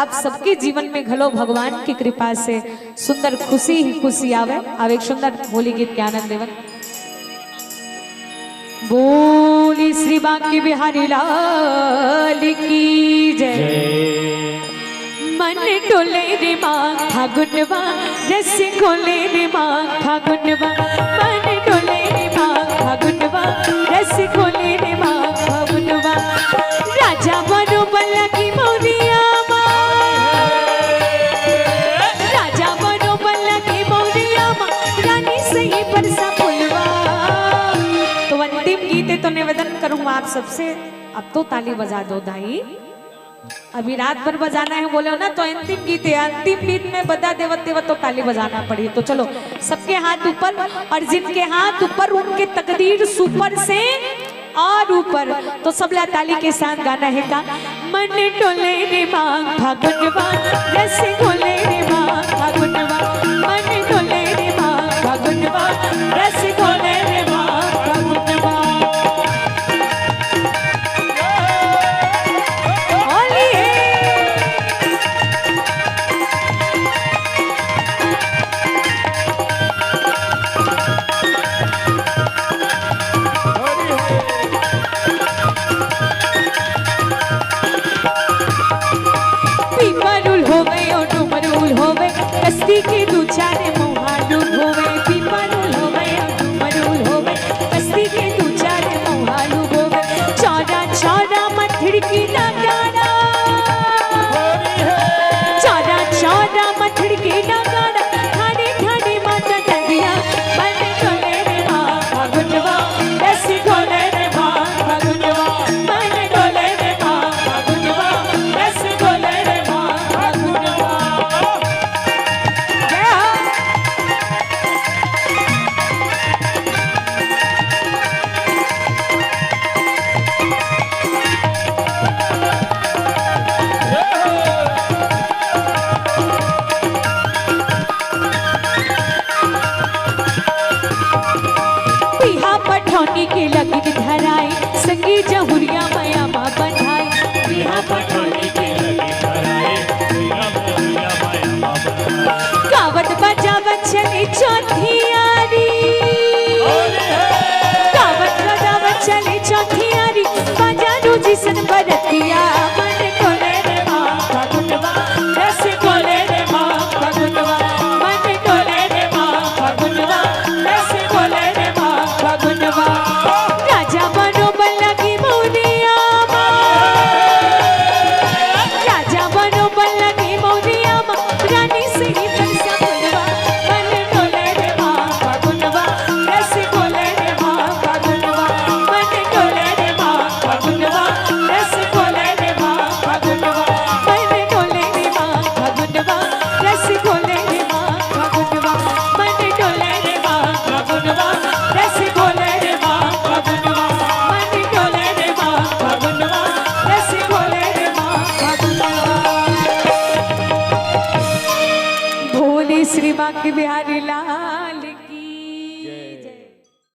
आप सबके जीवन में घलो भगवान की कृपा से सुंदर खुशी ही खुशी आवे। अब एक सुंदर होली गीत के आनंद देवन। बोली श्री बांके बिहारी लाल की जय। मन डोले रे माँ फागुनवा, रस खोले रे माँ फागुनवा, मन डोले रे माँ फागुनवा, रस खोले रे माँ फागुनवा। राजा बनो बल्ला की मोरिया माँ, राजा बनो बल्ला की मोरिया माँ, रानी सही बरसा फुलवा। तो अंतिम गीत तो निवेदन करूंगा आप सबसे, अब तो ताली बजा दो दाई, अभी रात भर बजाना है बोले हो ना, तो अंतिम गीत है, अंतिम गीत में बदा देवत देवत तो ताली बजाना पड़ी। तो चलो सबके हाथ ऊपर, और जिनके हाथ ऊपर उनके तकदीर सुपर से और ऊपर, तो सब ला ताली के साथ गाना है का। मन डोले रे माँ फागुनवा, रस घोले रे माँ फागुनवा, मन डोले रे माँ फागुनवा, रस घोले रे माँ फागुनवा। कस्ती के दू चारे मोहालू होवे, पीपरुल होवे डुमरुल होवे, कस्ती के दू चारे मोहालू होवे। चौरा चौरा मथड़ की नगाड़ा, चौरा चौरा मथड़ की नगाड़ा, ठाणे ठाणे माता डंडिया। मन डोले रे माँ फागुनवा, रस घोले रे माँ फागुनवा, मन डोले रे माँ फागुनवा, रस घोले रे माँ फागुनवा। पठौनी के लगन धराई, संगी जहुरिया माया माँ बधाई। बिहा पठौनी के लगन धराई, जहुरिया माया माँ बधाई। गावत बजावत चले चौथी यारी, गावत बजावत चले चौथी यारी, बाजारू जिसन बरतिया। मन डोले रे माँ फागुनवा, रस घोले रे माँ फागुनवा, मन डोले रे माँ फागुनवा, रस घोले रे माँ फागुनवा। राजा बनो बल्ला की मोरिया माँ, राजा बनो बल्ला की मोरिया माँ, रानी सही बरसा फुलवा। मन डोले रे माँ फागुनवा, रस घोले रे माँ फागुनवा, मन डोले रे माँ फागुनवा, रस घोले रे माँ फागुनवा, मन डोले रे माँ फागुनवा, रस घोले रे माँ फागुनवा, मन डोले रे माँ फागुनवा, रस घोले रे माँ फागुनवा, मन डोले रे माँ फागुनवा, रस घोले रे माँ फागुनवा। भोले श्री बांके बिहारी लाल।